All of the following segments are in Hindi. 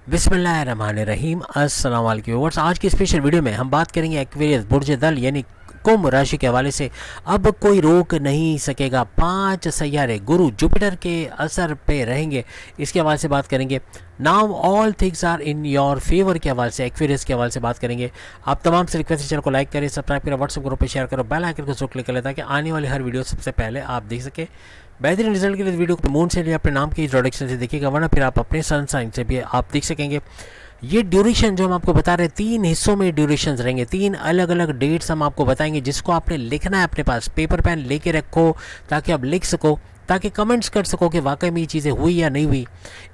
बिस्मिल्लाहिर्रहमानिर्रहीम। अस्सलाम वालेकुम व्यूअर्स, आज की स्पेशल वीडियो में हम बात करेंगे एक्वेरियस बुर्ज दल यानी कुंभ राशि के हवाले से। अब कोई रोक नहीं सकेगा, 5 सैयारे गुरु जुपिटर के असर पे रहेंगे, इसके हवाले से बात करेंगे। Now all things are in your favour के हवाले से, एक्वेरियस के हवाले से बात करेंगे। आप तमाम से रिक्वेस्ट है, चैनल को लाइक करें, सब्सक्राइब करें, व्हाट्सएप ग्रुप पर शेयर करो, बेल आइकन को जरूर क्लिक करें ताकि आने वाली हर वीडियो सबसे पहले आप देख सकें। बेहतरीन रिजल्ट के लिए वीडियो को मून से अपने नाम की इंट्रोडक्शन से देखिएगा, वरना फिर आप अपने सन साइन से भी आप देख सकेंगे। ये ड्यूरेशन जो हम आपको बता रहे हैं, 3 हिस्सों में ड्यूरेशन रहेंगे, 3 अलग अलग डेट्स हम आपको बताएंगे, जिसको आपने लिखना है। अपने पास पेपर पेन लेके रखो ताकि आप लिख सको, ताकि कमेंट्स कर सको कि वाकई में ये चीज़ें हुई या नहीं हुई।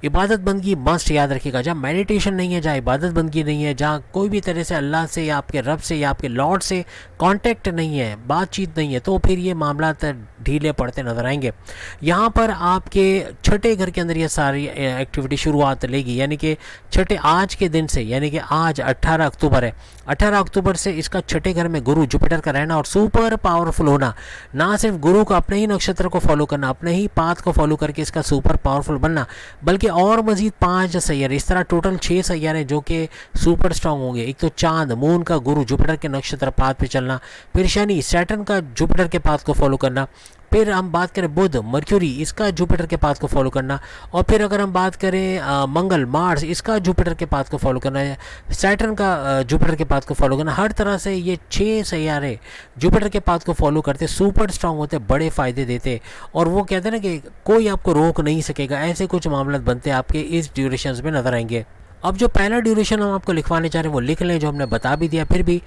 इबादत बंदगी मस्ट याद रखिएगा, जहाँ मेडिटेशन नहीं है, जहाँ इबादत बंदगी नहीं है, जहाँ कोई भी तरह से अल्लाह से या आपके रब से या आपके लॉर्ड से कांटेक्ट नहीं है, बातचीत नहीं है, तो फिर ये मामला ढीले पड़ते नजर आएंगे। यहाँ पर आपके छठे घर के अंदर ये सारी एक्टिविटी शुरुआत लेगी, यानी कि छठे आज के दिन से, यानी कि आज 18 अक्टूबर है, 18 अक्टूबर से इसका छठे घर में गुरु जुपिटर का रहना और सुपर पावरफुल होना। ना सिर्फ गुरु को अपने ही नक्षत्र को फॉलो करना, अपने ही पाथ को फॉलो करके इसका सुपर पावरफुल बनना, बल्कि और मजीद 5 सैयारे, इस तरह टोटल 6 सैयारे जो कि सुपर स्ट्रांग होंगे। एक तो चांद, मून का गुरु जुपिटर के नक्षत्र पाथ पे चलना, फिर शनि सैटर्न का जुपिटर के पाथ को फॉलो करना, फिर हम बात करें बुध मर्क्यूरी इसका जुपिटर के पाथ को फॉलो करना, और फिर अगर हम बात करें मंगल मार्स इसका जुपिटर के पाथ को फॉलो करना है, सैटर्न का जुपिटर के पाथ को फॉलो करना। हर तरह से ये 6 सैयारे जुपिटर के पाथ को फॉलो करते, सुपर स्ट्रांग होते, बड़े फ़ायदे देते, और वो कहते हैं ना कि कोई आपको रोक नहीं सकेगा। ऐसे कुछ मामला बनते आपके इस ड्यूरेशन में नज़र आएंगे। अब जो पहला ड्यूरेशन हम आपको लिखवाने चाह रहे हैं वो लिख लें, जो हमने बता भी दिया, फिर भी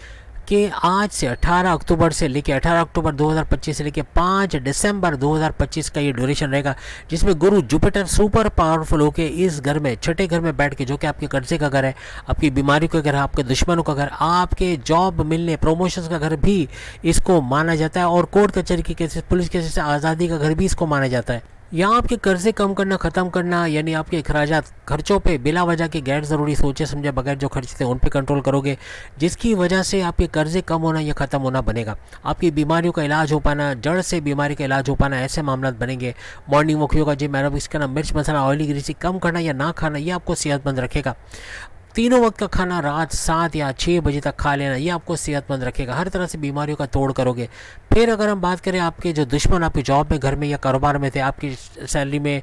कि आज से 18 अक्टूबर से लेके 18 अक्टूबर 2025 से लेके 5 दिसंबर 2025 का ये ड्यूरेशन रहेगा, जिसमें गुरु जुपिटर सुपर पावरफुल होकर इस घर में, छठे घर में बैठ के, जो कि आपके कर्जे का घर है, आपकी बीमारी का घर है, आपके दुश्मनों का घर, आपके जॉब मिलने प्रमोशंस का घर भी इसको माना जाता है, और कोर्ट कचहरी के केसेस, पुलिस केसेस से आज़ादी का घर भी इसको माना जाता है। यहाँ आपके कर्जे कम करना, ख़त्म करना, यानी आपके अखराजात खर्चों पे बिला वजह के गैर ज़रूरी सोचे समझे बगैर जो खर्च थे उन पे कंट्रोल करोगे, जिसकी वजह से आपके कर्जे कम होना या ख़त्म होना बनेगा। आपकी बीमारियों का इलाज हो पाना, जड़ से बीमारी का इलाज हो पाना, ऐसे मामला बनेंगे। Morning walk, yoga, gym, aerobics करना, मिर्च मसाला, ऑयली ग्रीसी कम करना या ना खाना, ये आपको सेहतमंद रखेगा। तीनों वक्त का खाना रात 7 या 6 बजे तक खा लेना, ये आपको सेहतमंद रखेगा। हर तरह से बीमारियों का तोड़ करोगे। फिर अगर हम बात करें आपके जो दुश्मन आपके जॉब में, घर में या कारोबार में थे, आपकी सैलरी में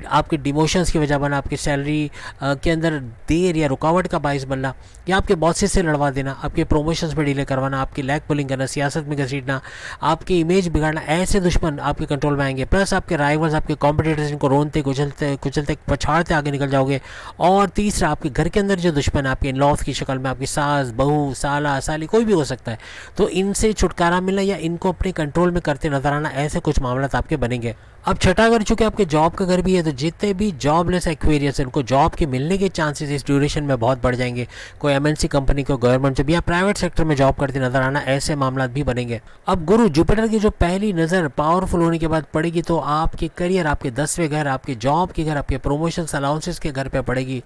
आपके डिमोशंस की वजह बना, आपकी सैलरी के अंदर देर या रुकावट का बायस बनना, या आपके बॉसेस से लड़वा देना, आपके प्रमोशंस में डिले करवाना, आपकी लैग पुलिंग करना, सियासत में घसीटना, आपकी इमेज बिगाड़ना, ऐसे दुश्मन आपके कंट्रोल में आएंगे। प्लस आपके राइवल्स, आपके कॉम्पिटिटर्स, इनको रोनते कुचलते कुचलते पछाड़ते आगे निकल जाओगे। और तीसरा, आपके घर के अंदर जो दुश्मन आपके इन-लॉज की शक्ल में, आपकी सास, बहू, साला, साली, कोई भी हो सकता है, तो इनसे छुटकारा मिलना या इनको अपने कंट्रोल में करते नजर आना, ऐसे कुछ मामला आपके बनेंगे। अब छठा घर चूंकि आपके जॉब का घर भी है, तो जितने भी जॉबलेस एक्वेरियस है उनको जॉब के मिलने के चांसेस इस ड्यूरेशन में बहुत बढ़ जाएंगे। कोई एमएनसी कंपनी को, गवर्नमेंट जॉब या प्राइवेट सेक्टर में जॉब करते नजर आना, ऐसे मामला भी बनेंगे। अब गुरु जुपिटर की जो पहली नज़र पावरफुल होने के बाद पड़ेगी, तो आपके करियर, आपके 10वें घर, आपके जॉब के घर, आपके प्रमोशन अलाउंसेस के घर पे पड़ेगी।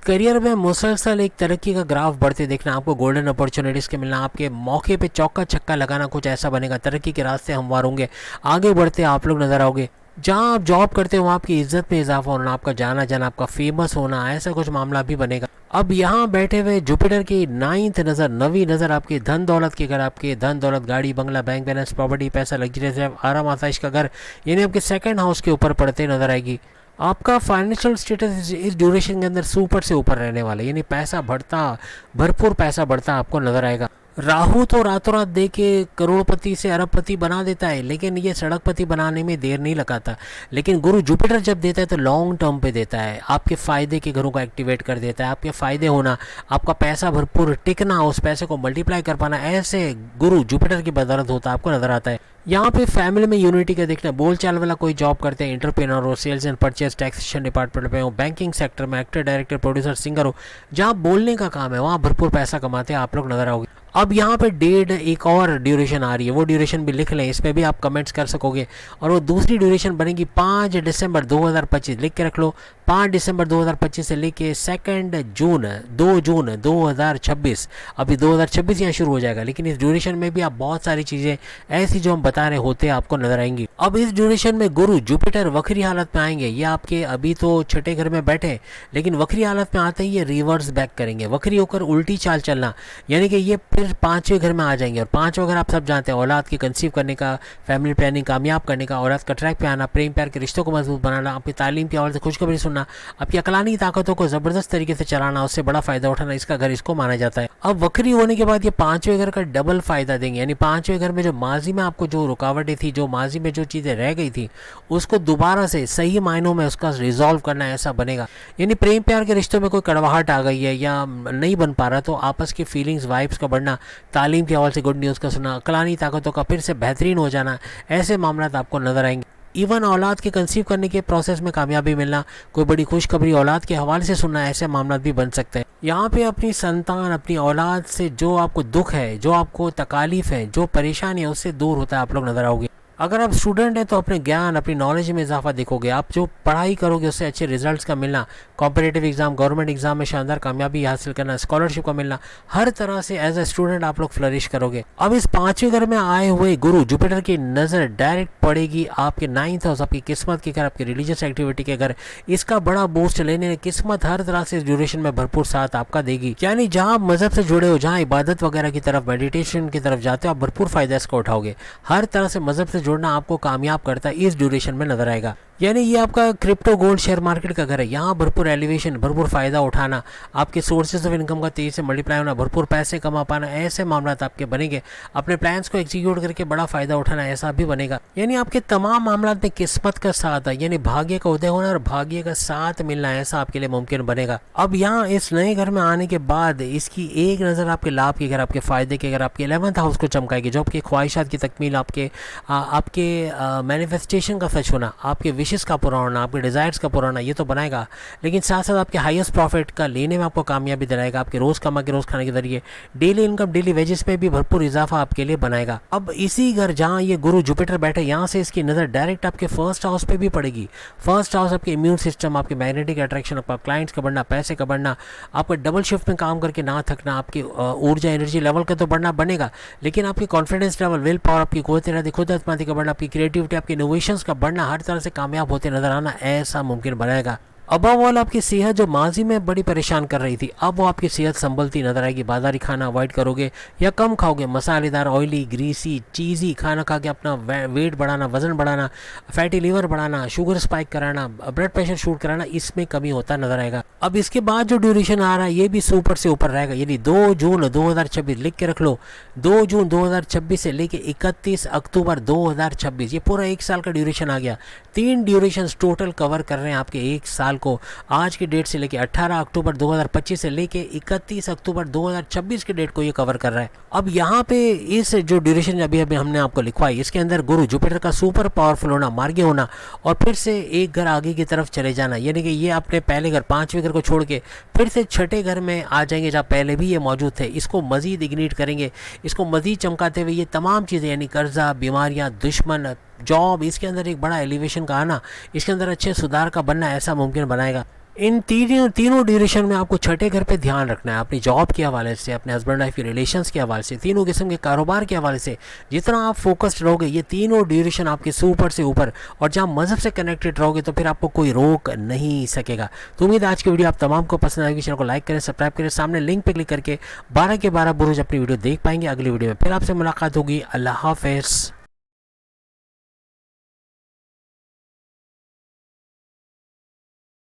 करियर में मुसलसल एक तरक्की का ग्राफ बढ़ते देखना, आपको गोल्डन अपॉर्चुनिटीज़ के मिलना, आपके मौके पे चौका छक्का लगाना, कुछ ऐसा बनेगा। तरक्की के रास्ते हमवार होंगे, आगे बढ़ते आप लोग नजर आओगे। जहाँ आप जॉब करते हो वहाँ आपकी इज्जत में इजाफा होना, आपका जाना जाना, आपका फेमस होना, ऐसा कुछ मामला भी बनेगा। अब यहाँ बैठे हुए जुपिटर की 9th नज़र, 9वीं नज़र आपके धन दौलत के घर, आपके धन दौलत, गाड़ी बंगला, बैंक बैलेंस, प्रॉपर्टी, पैसा, लग्जरीज लाइफ, आराम आसाइश का घर, यानी आपके सेकंड हाउस के ऊपर पड़ते नजर आएगी। आपका फाइनेंशियल स्टेटस इस ड्यूरेशन के अंदर सुपर से ऊपर रहने वाला है, यानी पैसा बढ़ता, भरपूर पैसा बढ़ता आपको नजर आएगा। राहु तो रातों रात दे के करोड़पति से अरबपति बना देता है, लेकिन ये सड़कपति बनाने में देर नहीं लगाता। लेकिन गुरु जुपिटर जब देता है तो लॉन्ग टर्म पे देता है, आपके फ़ायदे के घरों को एक्टिवेट कर देता है। आपके फ़ायदे होना, आपका पैसा भरपूर टिकना, उस पैसे को मल्टीप्लाई कर पाना, ऐसे गुरु जुपिटर की बदौलत होता आपको नजर आता है। यहाँ पे फैमिली में यूनिटी का देखना, बोलचाल वाला कोई जॉब करते हैं, एंटरप्रेन्योर हो, sales and purchase, taxation department में हो, बैंकिंग सेक्टर में, एक्टर, डायरेक्टर, प्रोड्यूसर, सिंगर हो, जहाँ बोलने का काम है वहाँ भरपूर पैसा कमाते हैं आप लोग नजर आओगे। अब यहाँ पे डेढ़ एक और ड्यूरेशन आ रही है, वो ड्यूरेशन भी लिख लें, इसमें भी आप कमेंट्स कर सकोगे। और वो दूसरी ड्यूरेशन बनेगी 5 दिसंबर 2025, लिख के रख लो। 5 दिसंबर 2025 से लेके 2 जून 2026, अभी 2026 यहाँ शुरू हो जाएगा। लेकिन इस ड्यूरेशन में भी आप बहुत सारी चीज़ें ऐसी जो हम बता रहे होते आपको नजर आएंगी। अब इस ड्यूरेशन में गुरु जुपिटर वक्री हालत में आएंगे। ये आपके अभी तो छठे घर में बैठे, लेकिन वक्री हालत में आते ही ये रिवर्स बैक करेंगे, वक्री होकर उल्टी चाल चलना, यानी कि ये फिर पांचवें घर में आ जाएंगे। और पांचवा घर आप सब जानते हैं, औलाद के कंसीव करने का, फैमिली प्लानिंग कामयाब करने का, औलाद का ट्रैक पे आना, प्रेम प्यार के रिश्तों को मजबूत बनाना, आपकी तालीम की आवाज़ से खुशखबरी सुनना, आपकी अकलानी ताकतों को ज़बरदस्त तरीके से चलाना, उससे बड़ा फायदा उठाना, इसका घर इसको माना जाता है। अब वक्री होने के बाद ये पांचवें घर का डबल फायदा देंगे, यानी पांचवें घर में जो माजी में आपको जो रुकावटें थी, जो माजी में जो चीज़ें रह गई थी, उसको दोबारा से सही मायनों में उसका रिजॉल्व करना ऐसा बनेगा। यानी प्रेम प्यार के रिश्तों में कोई कड़वाहट आ गई है या नहीं बन पा रहा, तो आपस की फीलिंग्स वाइब्स का बढ़ना, तालीम के हवाले से गुड न्यूज़ का सुनना, अकलानी ताकतों का फिर से बेहतरीन हो जाना, ऐसे मामला आपको नजर आएंगे। इवन औलाद के कंसीव करने के प्रोसेस में कामयाबी मिलना, कोई बड़ी खुशखबरी औलाद के हवाले से सुनना, ऐसे मामला भी बन सकते हैं। यहाँ पे अपनी संतान, अपनी औलाद से जो आपको दुख है, जो आपको तकालीफ है, जो परेशानी है, उससे दूर होता है आप लोग नजर आओगे। अगर आप स्टूडेंट हैं तो अपने ज्ञान, अपनी नॉलेज में इजाफा देखोगे। आप जो पढ़ाई करोगे उससे अच्छे रिजल्ट्स का मिलना, कॉम्पिटिटिव एग्जाम, गवर्नमेंट एग्जाम में शानदार कामयाबी हासिल करना, स्कॉलरशिप का मिलना, हर तरह से एज ए स्टूडेंट आप लोग फ्लरिश करोगे। अब इस पांचवें घर में आए हुए गुरु जुपिटर की नज़र डायरेक्ट पड़ेगी आपके 9th हाउस, आपकी किस्मत के घर, आपकी रिलीजियस एक्टिविटी के घर। इसका बड़ा बूस्ट लेने किस्मत हर तरह से इस ड्यूरेशन में भरपूर साथ आपका देगी। यानी जहाँ आप मजहब से जुड़े हो, जहाँ इबादत वगैरह की तरफ, मेडिटेशन की तरफ जाते हो, आप भरपूर फायदा इसका उठाओगे। हर तरह से मजहब से जुड़ना आपको कामयाब करता है, इस ड्यूरेशन में नजर आएगा। यानी ये आपका क्रिप्टो गोल्ड शेयर मार्केट का घर है। यहाँ भरपूर एलिवेशन, भरपूर फायदा उठाना, आपके सोर्सेज ऑफ इनकम का तेजी से मल्टीप्लाई होना, भरपूर पैसे कमा पाना, ऐसे मामला आपके बनेंगे। अपने प्लान्स को एग्जीक्यूट करके बड़ा फायदा उठाना, ऐसा भी बनेगा। यानी आपके तमाम मामला में किस्मत का साथ है, यानी भाग्य का उदय होना और भाग्य का साथ मिलना, ऐसा आपके लिए मुमकिन बनेगा। अब यहाँ इस नए घर में आने के बाद इसकी एक नज़र आपके लाभ के घर, आपके फायदे के घर, आपके 11th हाउस को चमकाएगी, जो आपकी ख्वाहिशात की तकमील, आपके मैनिफेस्टेशन का सच होना, आपके विशेष का पूरा होना, आपके डिज़ायर्स का पूरा होना, ये तो बनाएगा। लेकिन साथ साथ आपके हाईएस्ट प्रॉफिट का लेने में आपको कामयाबी दिलाएगा। आपके रोज़ कमा के रोज़ खाने के जरिए डेली इनकम, डेली वेजेस में भी भरपूर इजाफा आपके लिए बनाएगा। अब इसी घर जहाँ ये गुरु जुपिटर बैठे, यहाँ से इसकी नज़र डायरेक्ट आपके फर्स्ट हाउस पे भी पड़ेगी। फर्स्ट हाउस आपके इम्यून सिस्टम, आपके मैग्नेटिक अट्रैक्शन, आपका क्लाइंट्स का बढ़ना, पैसे का बढ़ना, आपका डबल शिफ्ट में काम करके ना थकना, आपकी ऊर्जा एनर्जी लेवल का तो बढ़ना बनेगा, लेकिन आपकी कॉन्फिडेंस लेवल, विल पावर, आपकी खुद एतमादी का बढ़ना, आपकी क्रिएटिविटी, आपके इनोवेशंस का बढ़ना, हर तरह से कामयाब होते नजर आना, ऐसा मुमकिन बनाएगा। अब ऑल आपकी सेहत जो माजी में बड़ी परेशान कर रही थी, अब वो आपकी सेहत संभलती नजर आएगी। बाजारी खाना अवॉइड करोगे या कम खाओगे, मसालेदार, ऑयली, ग्रीसी, चीज़ी खाना खा के अपना वेट बढ़ाना, वजन बढ़ाना, फैटी लीवर बढ़ाना, शुगर स्पाइक कराना, ब्लड प्रेशर शूट कराना, इसमें कमी होता नजर आएगा। अब इसके बाद जो ड्यूरेशन आ रहा है ये भी सुपर से ऊपर रहेगा। यानी 2 जून 2026 लिख के रख लो, 2 जून 2026 से लेके 31 अक्टूबर 2026, ये पूरा 1 साल का ड्यूरेशन आ गया। 3 ड्यूरेशन टोटल कवर कर रहे हैं आपके 1 साल को। आज की डेट से लेके 18 अक्टूबर 2025 से लेके 31 अक्टूबर 2026 के डेट को ये कवर कर रहा है। अब यहाँ पे इस जो ड्यूरेशन अभी हमने आपको लिखवाई, इसके अंदर गुरु जुपिटर का सुपर पावरफुल होना, मार्गी होना और फिर से एक घर आगे की तरफ चले जाना, यानी कि ये अपने पहले घर 5वें घर को छोड़ के फिर से छठे घर में आ जाएंगे जहाँ पहले भी ये मौजूद थे। इसको मजीद इग्नीट करेंगे, इसको मजीद चमकाते हुए ये तमाम चीज़ें, यानी कर्जा, बीमारियाँ, दुश्मन, जॉब, इसके अंदर एक बड़ा एलिवेशन का आना, इसके अंदर अच्छे सुधार का बनना, ऐसा मुमकिन बनाएगा। इन तीनों ड्यूरेशन में आपको छठे घर पे ध्यान रखना है, अपनी जॉब के हवाले से, अपने हस्बैंड वाइफ के रिलेशंस के हवाले से, तीनों किस्म के कारोबार के हवाले से। जितना आप फोकस्ड रहोगे, ये तीनों ड्यूरेशन आपके सुपर से ऊपर, और जहाँ मजहब से कनेक्टेड रहोगे तो फिर आपको कोई रोक नहीं सकेगा। तो उम्मीद आज की वीडियो आप तमाम को पसंद आएगी। चैनल को लाइक करें, सब्सक्राइब करें, सामने लिंक पे क्लिक करके 12 के 12 बुरुज अपनी वीडियो देख पाएंगे। अगली वीडियो में फिर आपसे मुलाकात होगी। अल्लाह हाफिज़।